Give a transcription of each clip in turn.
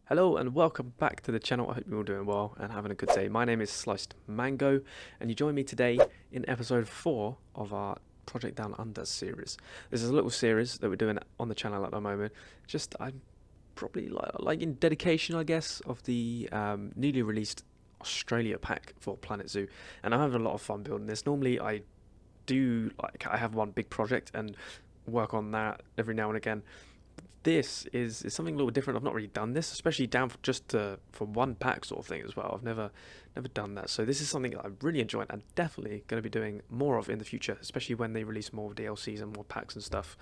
Hello and welcome back to the channel. I hope you're all doing well and having a good day. My name is Sliced Mango and you join me today in episode 4 of our Project Down Under series. This is a little series that we're doing on the channel at the moment. I'm probably like in dedication, I guess, of the newly released Australia pack for Planet Zoo, and I'm having a lot of fun building this. Normally I have one big project and work on that every now and again. This is something a little different. I've not really done this, especially down for one pack sort of thing as well. I've never done that, so this is something that I really enjoy and definitely going to be doing more of in the future, especially when they release more DLCs and more packs and stuff.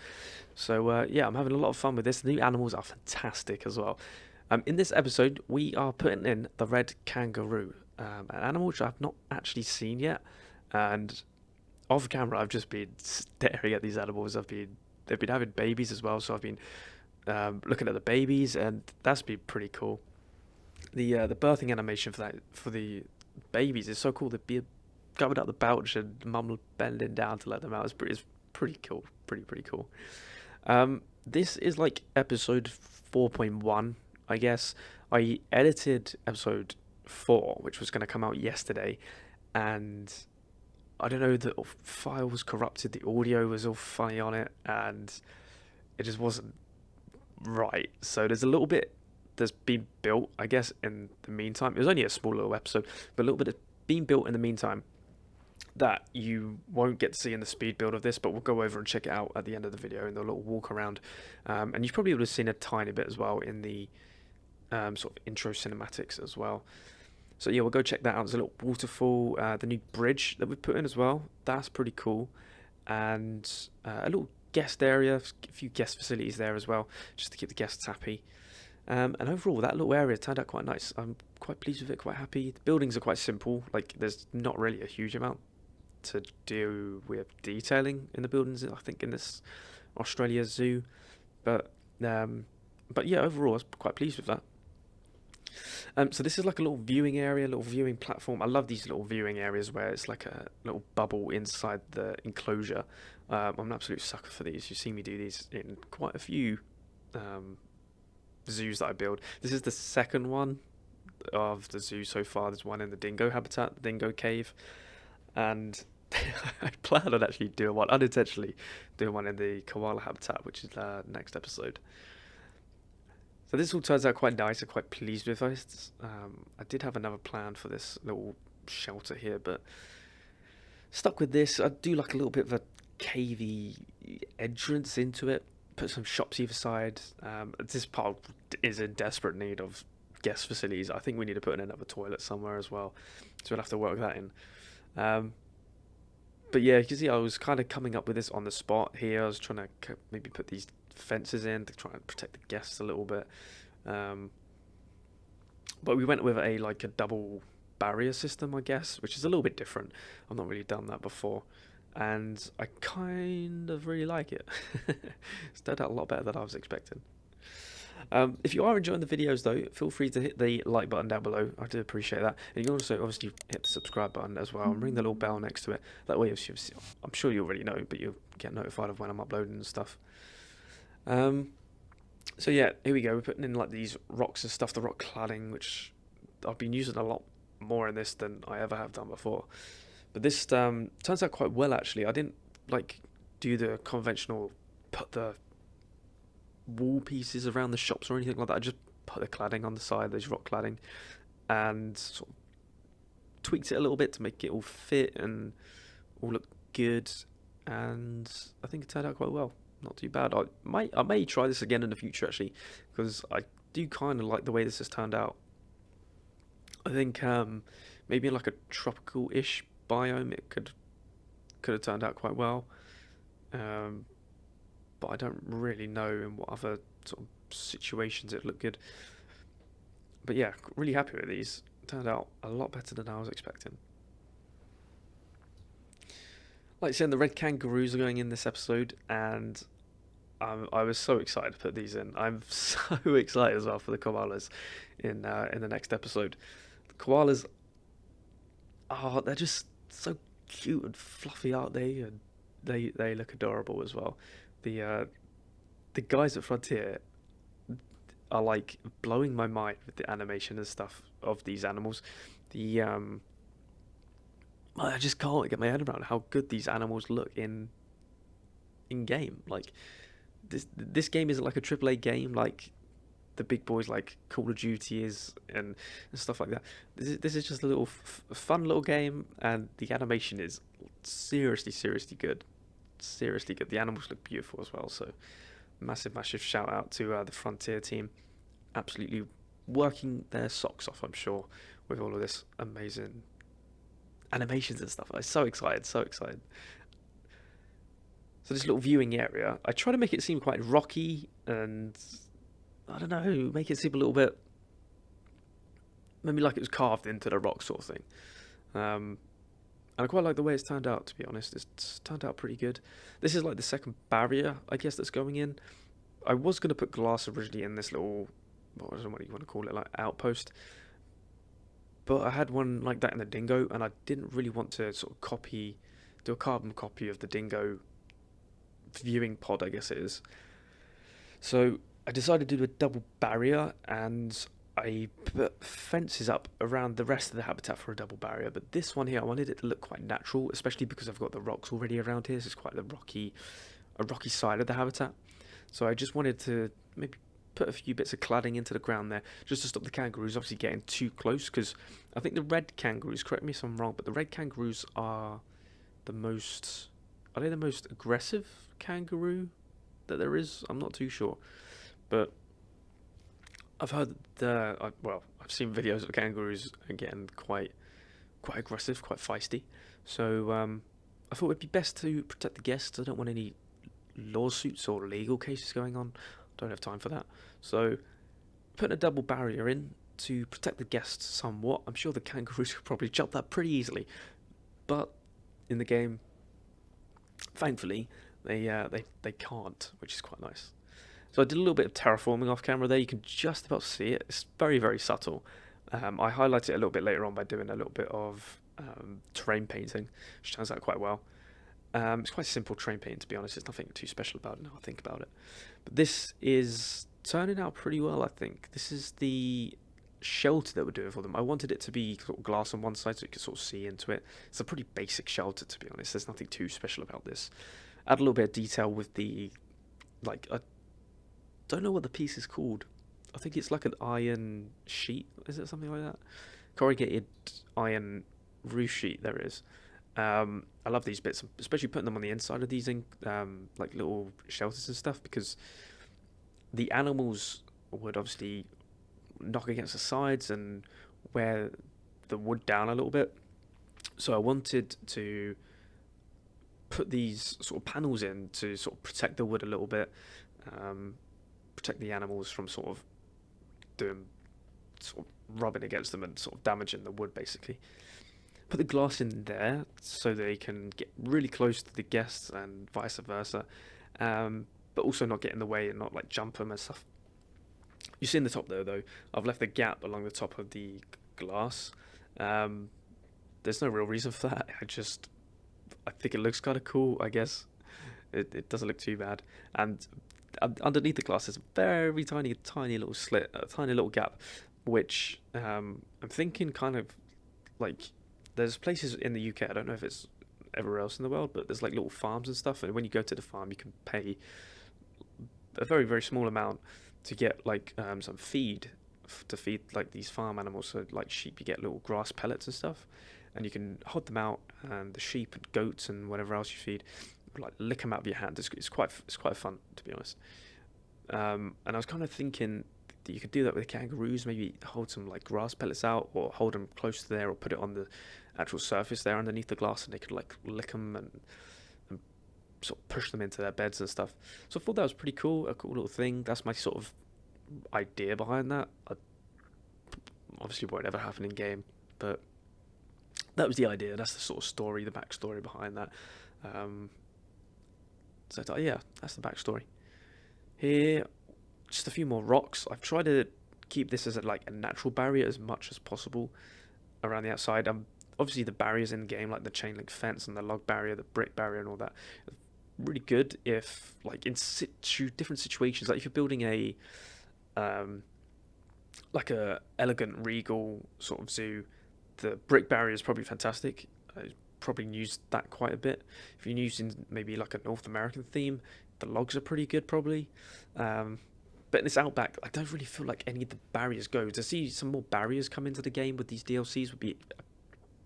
So yeah, I'm having a lot of fun with this. The new animals are fantastic as well. In this episode, we are putting in the Red Kangaroo, an animal which I've not actually seen yet, and off camera I've just been staring at these animals. They've been having babies as well, so I've been looking at the babies, and that's been pretty cool. The birthing animation for the babies is so cool. They'd be coming out the pouch and mum bending down to let them out. It's pretty cool, pretty cool. This is like episode 4.1, I guess. I edited episode 4, which was going to come out yesterday, and I don't know, the file was corrupted. The audio was all funny on it, and it just wasn't right. So there's a little bit that's been built, I guess, in the meantime. It was only a small little episode, but a little bit has been built in the meantime that you won't get to see in the speed build of this, but we'll go over and check it out at the end of the video in the little walk around. And you probably would have seen a tiny bit as well in the sort of intro cinematics as well. So yeah, we'll go check that out. There's a little waterfall, the new bridge that we put in as well. That's pretty cool. And a little guest area, a few guest facilities there as well, just to keep the guests happy. And overall, that little area turned out quite nice. I'm quite pleased with it, quite happy. The buildings are quite simple. Like, there's not really a huge amount to do with detailing in the buildings, I think, in this Australia zoo. But yeah, overall, I was quite pleased with that. So this is like a little viewing area, a little viewing platform. I love these little viewing areas where it's like a little bubble inside the enclosure. I'm an absolute sucker for these. You've seen me do these in quite a few zoos that I build. This is the second one of the zoo so far. There's one in the dingo habitat, the dingo cave, and I plan on actually doing one, unintentionally doing one in the koala habitat, which is the next episode. So this all turns out quite nice. I'm quite pleased with this. I did have another plan for this little shelter here, but stuck with this. I do like a little bit of a cavey entrance into it. Put some shops either side. This part is in desperate need of guest facilities. I think we need to put in another toilet somewhere as well, so we'll have to work that in. But yeah, you can see I was kind of coming up with this on the spot here. I was trying to maybe put these fences in to try and protect the guests a little bit. But we went with a double barrier system, I guess, which is a little bit different. I've not really done that before, and I kind of really like it. It's turned out a lot better than I was expecting. If you are enjoying the videos though, feel free to hit the like button down below. I do appreciate that. And you can also obviously hit the subscribe button as well and ring the little bell next to it. That way, I'm sure you already know, but you'll get notified of when I'm uploading and stuff. So yeah, here we go. We're putting in like these rocks and stuff, the rock cladding, which I've been using a lot more in this than I ever have done before. But this turns out quite well actually. I didn't like do the conventional put the wall pieces around the shops or anything like that. I just put the cladding on the side, those rock cladding, and sort of tweaked it a little bit to make it all fit and all look good. And I think it turned out quite well. Not too bad. I may try this again in the future actually, because I do kind of like the way this has turned out. I think maybe in like a tropical-ish biome it could have turned out quite well. But I don't really know in what other sort of situations it looked good. But yeah, really happy with these. Turned out a lot better than I was expecting. Like I said, the Red Kangaroos are going in this episode, and I was so excited to put these in. I'm so excited as well for the koalas in the next episode. The koalas, they're just so cute and fluffy, aren't they? And they look adorable as well. The guys at Frontier, are like blowing my mind with the animation and stuff of these animals. The I just can't get my head around how good these animals look in game. Like this game isn't like a AAA game like the big boys like Call of Duty is and stuff like that. This is just a little fun little game, and the animation is seriously good. Seriously good. The animals look beautiful as well. So massive shout out to the Frontier team. Absolutely working their socks off, I'm sure, with all of this amazing animations and stuff. I'm so excited, so excited. So this little viewing area, I try to make it seem quite rocky and I don't know, make it seem a little bit maybe like it was carved into the rock sort of thing. Um, and I quite like the way it's turned out, to be honest. It's turned out pretty good. This is like the second barrier, I guess, that's going in. I was going to put glass originally in this little, I don't know what you want to call it, like outpost. But I had one like that in the dingo, and I didn't really want to sort of do a carbon copy of the dingo viewing pod, I guess it is. So I decided to do a double barrier, and I put fences up around the rest of the habitat for a double barrier. But this one here, I wanted it to look quite natural, especially because I've got the rocks already around here. So it's quite a rocky side of the habitat. So I just wanted to maybe put a few bits of cladding into the ground there, just to stop the kangaroos obviously getting too close. Because I think the red kangaroos, correct me if I'm wrong, but the red kangaroos are the most, are they the most aggressive kangaroo that there is? I'm not too sure, but I've heard well, I've seen videos of kangaroos getting quite aggressive, quite feisty. So I thought it'd be best to protect the guests. I don't want any lawsuits or legal cases going on. Don't have time for that. So putting a double barrier in to protect the guests somewhat. I'm sure the kangaroos could probably jump that pretty easily, but in the game, thankfully, they can't, which is quite nice. So I did a little bit of terraforming off camera there. You can just about see it. It's very subtle. I highlight it a little bit later on by doing a little bit of terrain painting, which turns out quite well. It's quite simple terrain painting, to be honest. There's nothing too special about it now I think about it. But this is turning out pretty well, I think. This is the shelter that we're doing for them. I wanted it to be sort of glass on one side so you could sort of see into it. It's a pretty basic shelter, to be honest. There's nothing too special about this. Add a little bit of detail with the, like, I don't know what the piece is called. I think it's like an iron sheet. Is it something like that? Corrugated iron roof sheet, there is. I love these bits, especially putting them on the inside of these like little shelters and stuff, because the animals would obviously knock against the sides and wear the wood down a little bit. So I wanted to put these sort of panels in to sort of protect the wood a little bit, protect the animals from sort of doing sort of rubbing against them and sort of damaging the wood basically. Put the glass in there so they can get really close to the guests and vice versa, but also not get in the way and not like jump them and stuff. You see in the top there though, I've left a gap along the top of the glass. There's no real reason for that. I think it looks kind of cool, I guess. It doesn't look too bad. And underneath the glass there's a very tiny little slit, a tiny little gap, which I'm thinking kind of like, there's places in the UK, I don't know if it's everywhere else in the world, but there's like little farms and stuff, and when you go to the farm you can pay a very small amount to get like some feed to feed like these farm animals. So like sheep, you get little grass pellets and stuff, and you can hod them out, and the sheep and goats and whatever else you feed, like lick them out of your hand. It's quite fun, to be honest. And I was kind of thinking that you could do that with kangaroos, maybe hold some like grass pellets out, or hold them close to there, or put it on the actual surface there underneath the glass, and they could like lick them and sort of push them into their beds and stuff. So I thought that was pretty cool, a cool little thing. That's my sort of idea behind that. Obviously won't ever happen in game, but that was the idea. That's the sort of story, the backstory behind that. So I thought, yeah, that's the backstory. Here, just a few more rocks. I've tried to keep this as like a natural barrier as much as possible around the outside. Obviously the barriers in the game, like the chain link fence and the log barrier, the brick barrier and all that, really good if like in different situations, like if you're building like a elegant, regal sort of zoo. The brick barrier is probably fantastic. I probably used that quite a bit. If you're using maybe like a North American theme, the logs are pretty good probably. But in this Outback, I don't really feel like any of the barriers go. To see some more barriers come into the game with these DLCs would be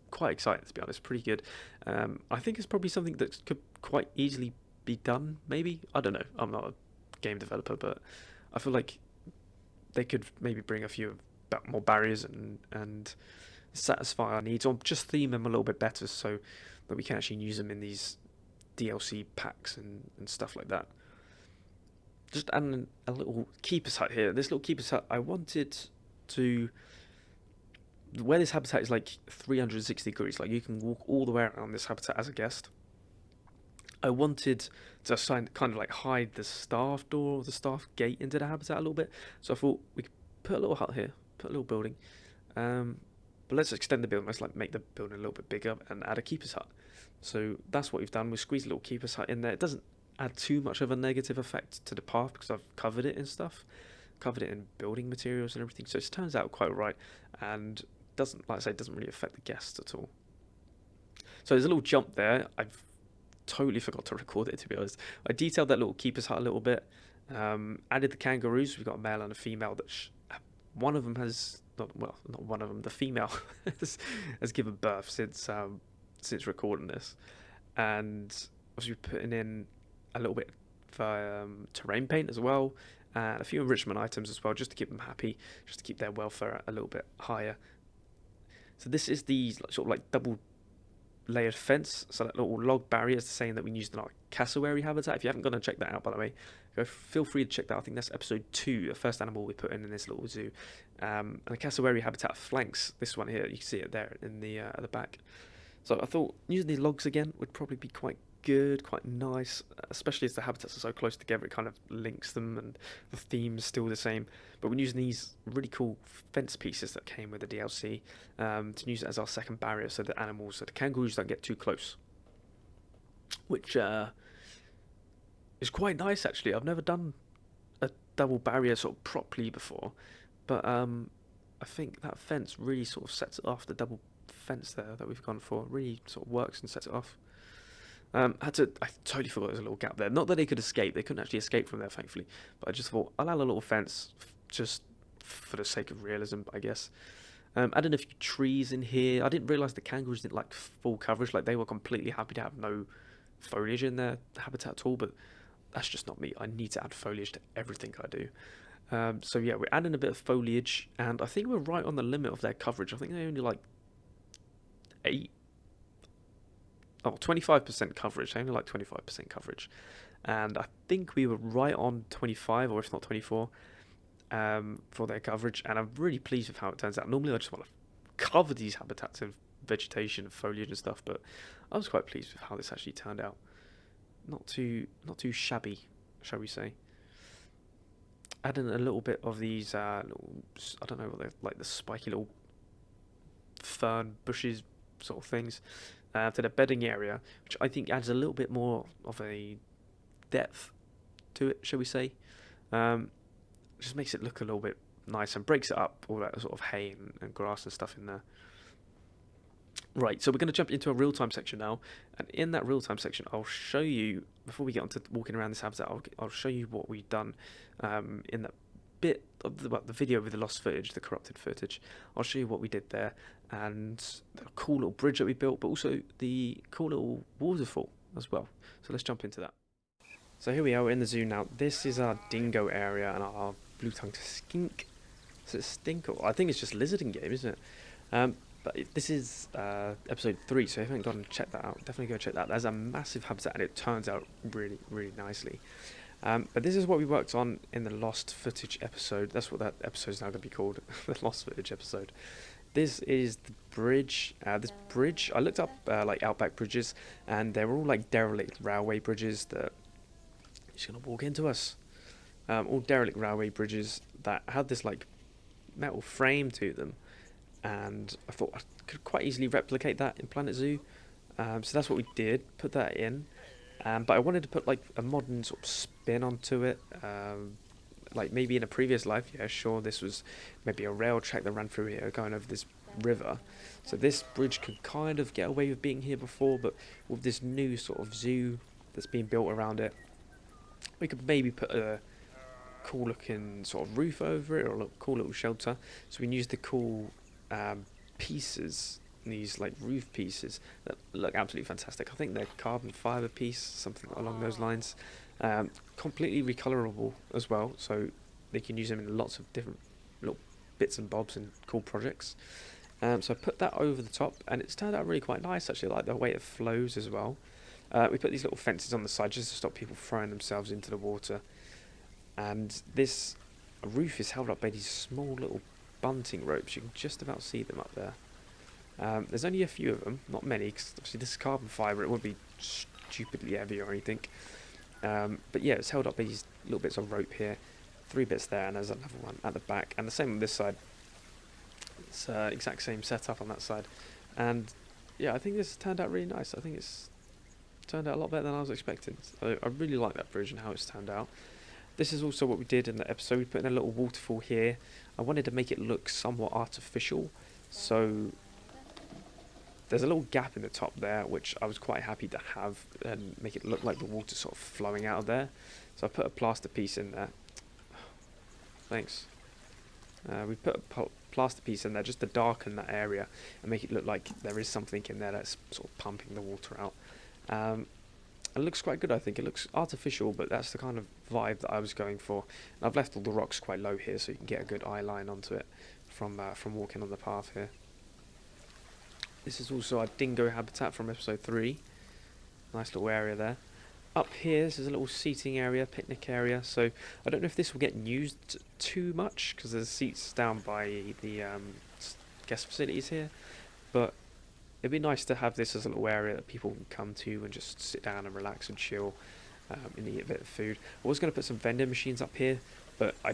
quite exciting, to be honest. Pretty good. I think it's probably something that could quite easily be done, maybe. I don't know. I'm not a game developer, but I feel like they could maybe bring a few more barriers and satisfy our needs, or just theme them a little bit better so that we can actually use them in these DLC packs and stuff like that. Just adding a little keeper's hut here. This little keeper's hut, I wanted to... Where this habitat is like 360 degrees, like you can walk all the way around this habitat as a guest. I wanted to kind of like hide the staff door, the staff gate into the habitat a little bit. So I thought we could put a little hut here, put a little building. But let's extend the building. Let's like make the building a little bit bigger and add a keeper's hut. So that's what we've done. We squeezed a little keeper's hut in there. It doesn't add too much of a negative effect to the path because I've covered it in stuff, covered it in building materials and everything. So it turns out quite alright, and doesn't, like I say, doesn't really affect the guests at all. So there's a little jump there. I've totally forgot to record it, to be honest. I detailed that little keeper's hut a little bit. Added the kangaroos. We've got a male and a female. One of them has not one of them. The female has given birth since recording this, and obviously putting in a little bit of terrain paint as well, and a few enrichment items as well, just to keep them happy, just to keep their welfare a little bit higher. So this is the sort of like double layered fence, so that little log barrier is saying that we used in our cassowary habitat. If you haven't gone and check that out, by the way, feel free to check that out. I think that's episode 2, the first animal we put in this little zoo. And the cassowary habitat flanks this one here. You can see it there in the at the back. So I thought using these logs again would probably be quite good, quite nice, especially as the habitats are so close together. It kind of links them, and the theme's still the same. But we're using these really cool fence pieces that came with the DLC to use it as our second barrier, so the animals, so the kangaroos don't get too close. Which is quite nice, actually. I've never done a double barrier sort of properly before, but I think that fence really sort of sets it off. The double fence there that we've gone for really sort of works and sets it off. I totally forgot there was a little gap there. Not that they could escape, they couldn't actually escape from there, thankfully. But I just thought I'll add a little fence just for the sake of realism, I guess. Added a few trees in here. I didn't realise the kangaroos didn't like full coverage, like they were completely happy to have no foliage in their habitat at all, but that's just not me. I need to add foliage to everything I do. So yeah, we're adding a bit of foliage, and I think we're right on the limit of their coverage. I think they only like 25% coverage. They only like 25% coverage, and I think we were right on 25, or if not 24, for their coverage. And I'm really pleased with how it turns out. Normally I just want to cover these habitats in vegetation and foliage and stuff, but I was quite pleased with how this actually turned out. Not too shabby, shall we say. Adding a little bit of these little, I don't know what they're like, the spiky little fern bushes sort of things to the bedding area, which I think adds a little bit more of a depth to it, shall we say. Just makes it look a little bit nice and breaks it up, all that sort of hay and grass and stuff in there. Right, so we're going to jump into a real-time section now, and in that real-time section I'll show you, before we get on to walking around this habitat, I'll show you what we've done in that bit of the video with the lost footage, the corrupted footage. I'll show you what we did there, and the cool little bridge that we built, but also the cool little waterfall as well. So let's jump into that. So here we are, we're in the zoo now. This is our dingo area and our blue-tongued skink. So it's stinko. I think it's just lizarding game, isn't it? But this is episode 3, so if you haven't gone and checked that out, definitely go check that out. There's a massive habitat, and it turns out really, really nicely. But this is what we worked on in the lost footage episode. That's what that episode is now going to be called, the lost footage episode. This is the bridge. This bridge, I looked up like Outback bridges, and they're all like derelict railway bridges that are just going to walk into us. All derelict railway bridges that had this like metal frame to them. And I thought I could quite easily replicate that in Planet Zoo. So that's what we did, put that in. But I wanted to put like a modern sort of spin onto it. like maybe in a previous life, yeah, sure, this was maybe a rail track that ran through here, going over this river. So this bridge could kind of get away with being here before, but with this new sort of zoo that's being built around it, we could maybe put a cool looking sort of roof over it, or a cool little shelter. So we can use the cool pieces, these like roof pieces that look absolutely fantastic. I think they're carbon fiber piece, something along those lines. Completely recolorable as well, so they can use them in lots of different little bits and bobs and cool projects. So I put that over the top, and it's turned out really quite nice actually. I like the way it flows as well. We put these little fences on the side just to stop people throwing themselves into the water. And this roof is held up by these small little bunting ropes. You can just about see them up there. There's only a few of them, not many, because obviously this is carbon fibre. It wouldn't be stupidly heavy or anything. But yeah, it's held up by these little bits of rope here. 3 bits there, and there's another one at the back. And the same on this side. It's exact same setup on that side. And yeah, I think this turned out really nice. I think it's turned out a lot better than I was expecting. So I really like that bridge and how it's turned out. This is also what we did in the episode. We put in a little waterfall here. I wanted to make it look somewhat artificial. So there's a little gap in the top there, which I was quite happy to have and make it look like the water sort of flowing out of there. So I put a plaster piece in there. Thanks. We put a plaster piece in there just to darken that area and make it look like there is something in there that's sort of pumping the water out. It looks quite good, I think. It looks artificial, but that's the kind of vibe that I was going for. And I've left all the rocks quite low here, so you can get a good eye line onto it from walking on the path here. This is also our dingo habitat from episode 3. Nice little area there. Up here, this is a little seating area, picnic area. So I don't know if this will get used too much, because there's seats down by the guest facilities here. But it'd be nice to have this as a little area that people can come to and just sit down and relax and chill and eat a bit of food. I was going to put some vending machines up here, but I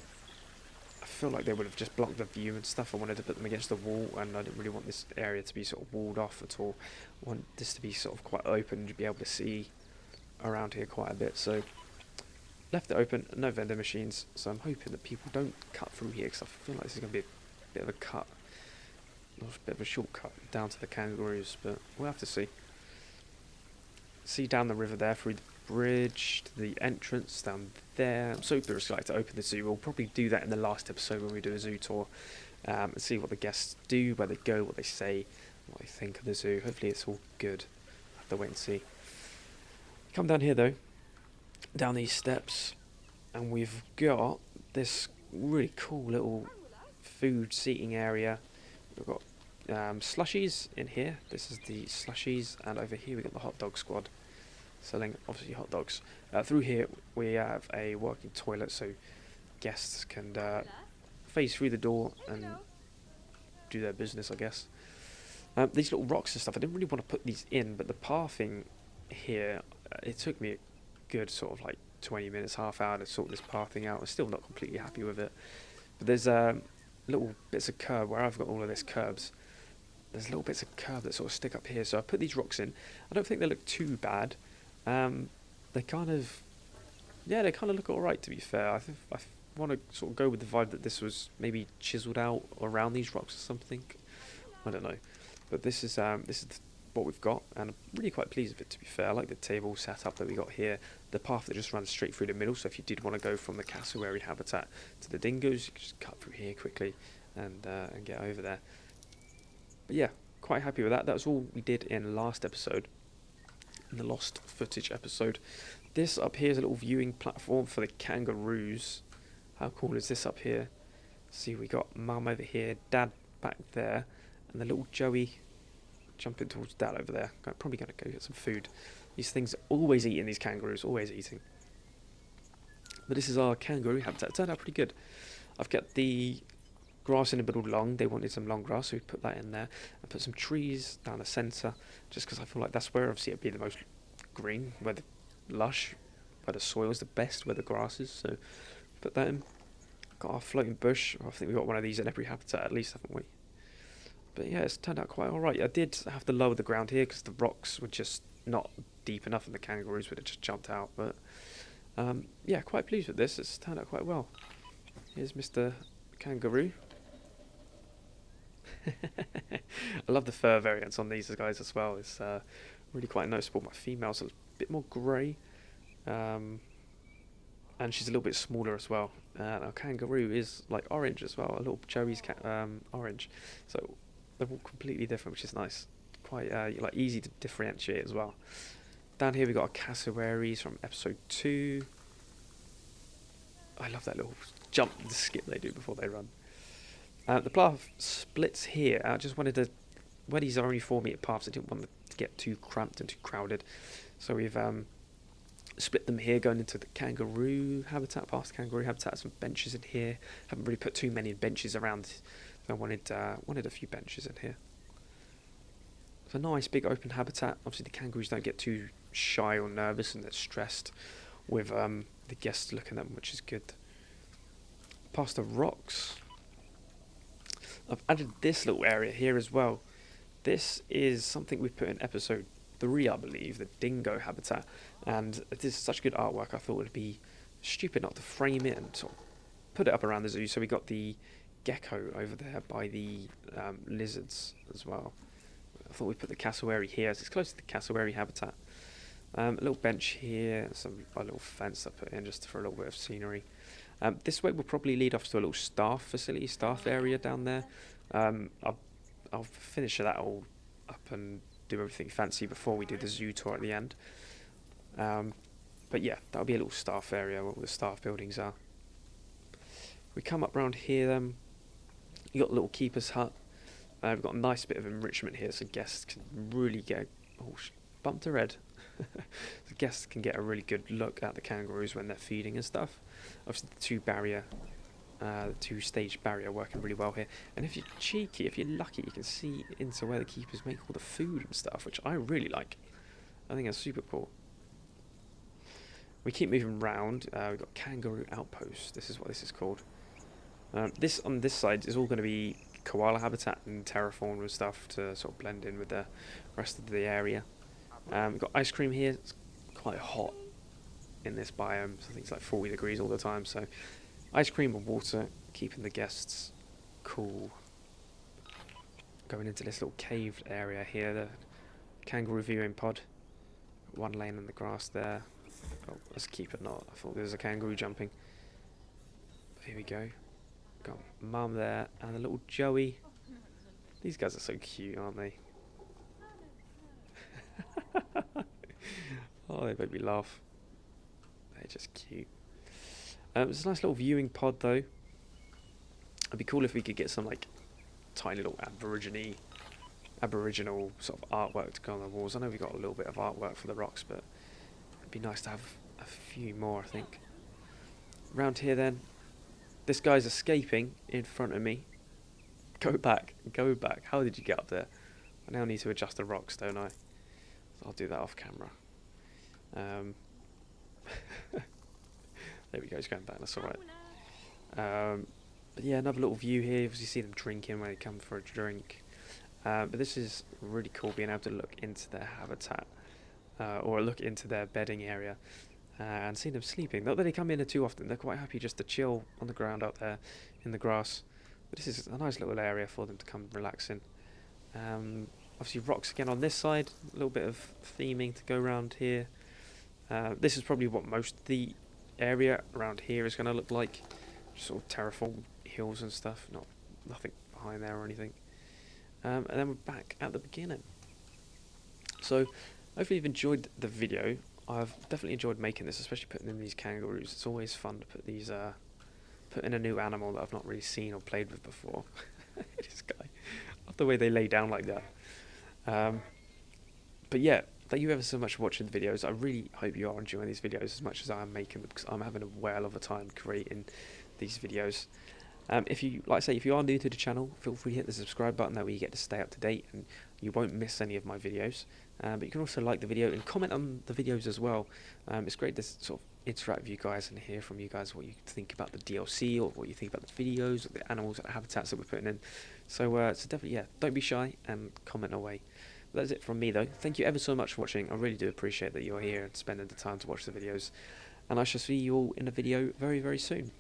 feel like they would have just blocked the view and stuff. I wanted to put them against the wall, and I didn't really want this area to be sort of walled off at all. I want this to be sort of quite open and be able to see around here quite a bit. So left it open, no vending machines. So I'm hoping that people don't cut through here, because I feel like this is going to be a bit of a cut. A bit of a shortcut down to the Kangaroos, but we'll have to see. See down the river there through the bridge to the entrance down there. I'm super excited to open the zoo. We'll probably do that in the last episode when we do a zoo tour and see what the guests do, where they go, what they say, what they think of the zoo. Hopefully it's all good. I'll have to wait and see. Come down here though, down these steps, and we've got this really cool little food seating area. We've got slushies in here. This is the slushies, and over here we got the hot dog squad selling obviously hot dogs. Through here we have a working toilet, so guests can phase through the door and do their business, I guess. These little rocks and stuff, I didn't really want to put these in, but the pathing here, it took me a good sort of like 20 minutes, half hour to sort this pathing out. I'm still not completely happy with it, but there's little bits of curb where I've got all of this curbs. There's little bits of curb that sort of stick up here, so I put these rocks in. I don't think they look too bad. They kind of look alright, to be fair. I want to sort of go with the vibe that this was maybe chiseled out around these rocks or something. I don't know, but this is what we've got, and I'm really quite pleased with it, to be fair. I like the table setup that we got here, the path that just runs straight through the middle, so if you did want to go from the cassowary habitat to the dingoes, you could just cut through here quickly and get over there. But yeah, quite happy with that. That's all we did in last episode, in the lost footage episode. This up here is a little viewing platform for the kangaroos. How cool is this up here? See, we got mum over here, dad back there, and the little Joey jumping towards dad over there. Probably going to go get some food. These things are always eating, these kangaroos, always eating. But this is our kangaroo habitat. It turned out pretty good. I've kept the grass in the middle long. They wanted some long grass, so we put that in there. And put some trees down the centre, just because I feel like that's where obviously it'd be the most green, where the lush, where the soil's the best, where the grass is. So put that in. Got our floating bush. I think we've got one of these in every habitat at least, haven't we? But yeah, it's turned out quite alright. I did have to lower the ground here because the rocks were just not deep enough and the kangaroos would have just jumped out. But yeah, quite pleased with this. It's turned out quite well. Here's Mr. Kangaroo. I love the fur variants on these guys as well. It's really quite noticeable. My female's a bit more grey, and she's a little bit smaller as well. Our kangaroo is like orange as well. A little Joey's orange, so they're all completely different, which is nice. Quite like easy to differentiate as well. Down here we got our cassowaries from episode 2. I love that little jump and skip they do before they run. The path splits here. I just wanted to, where these are only 4-metre paths, I didn't want them to get too cramped and too crowded. So we've split them here, going into the kangaroo habitat, past kangaroo habitat. Some benches in here. Haven't really put too many benches around. So I wanted a few benches in here. It's a nice big open habitat. Obviously the kangaroos don't get too shy or nervous and they're stressed with the guests looking at them, which is good. Past the rocks. I've added this little area here as well. This is something we put in episode 3, I believe, the dingo habitat. And it is such good artwork, I thought it would be stupid not to frame it and sort of put it up around the zoo. So we got the gecko over there by the lizards as well. I thought we'd put the cassowary here, as it's close to the cassowary habitat. A little bench here, a little fence I put in just for a little bit of scenery. This way will probably lead off to a little staff facility, staff area down there. I'll finish that all up and do everything fancy before we do the zoo tour at the end. But yeah, that'll be a little staff area where all the staff buildings are. We come up round here then. You got a little keeper's hut. We've got a nice bit of enrichment here so guests can really get... Oh, bumped her head. The guests can get a really good look at the kangaroos when they're feeding and stuff. Obviously the two-stage barrier working really well here. And if you're cheeky, if you're lucky, you can see into where the keepers make all the food and stuff, which I really like. I think that's super cool. We keep moving round. We've got Kangaroo Outpost. This is what this is called. This on this side is all going to be koala habitat and terraform and stuff to sort of blend in with the rest of the area. We've got ice cream here. It's quite hot in this biome. So I think it's like 40 degrees all the time. So ice cream and water, keeping the guests cool. Going into this little caved area here, the kangaroo viewing pod. One lane in the grass there. Oh, let's keep it not. I thought there was a kangaroo jumping. Here we go. Got Mum there and a little Joey. These guys are so cute, aren't they? Oh, they made me laugh. They're just cute. It's a nice little viewing pod though. It'd be cool if we could get some like tiny little aboriginal sort of artwork to go on the walls. I know we got a little bit of artwork for the rocks, but it'd be nice to have a few more, I think. Round here then, this guy's escaping in front of me. Go back, go back. How did you get up there? I now need to adjust the rocks, don't I? I'll do that off camera. There we go, he's going back, that's alright. But yeah, another little view here. Obviously you see them drinking when they come for a drink. But this is really cool, being able to look into their habitat. Or look into their bedding area. And see them sleeping. Not that they come in too often, they're quite happy just to chill on the ground out there in the grass. But this is a nice little area for them to come relax in. Obviously rocks again on this side, a little bit of theming to go around here. This is probably what most of the area around here is going to look like. Just sort of terraform hills and stuff, nothing behind there or anything. And then we're back at the beginning. So hopefully you've enjoyed the video. I've definitely enjoyed making this, especially putting in these kangaroos. It's always fun to put these, put in a new animal that I've not really seen or played with before. This guy, I love the way they lay down like that. But yeah, thank you ever so much for watching the videos. I really hope you are enjoying these videos as much as I am making them, because I'm having a whale of a time creating these videos. If you, like I say, if you are new to the channel, feel free to hit the subscribe button. That way you get to stay up to date and you won't miss any of my videos. But you can also like the video and comment on the videos as well. It's great to sort of interact with you guys and hear from you guys what you think about the DLC or what you think about the videos or the animals and habitats that we're putting in. So definitely, yeah, don't be shy and comment away. But that's it from me though. Thank you ever so much for watching. I really do appreciate that you're here and spending the time to watch the videos. And I shall see you all in a video very, very soon.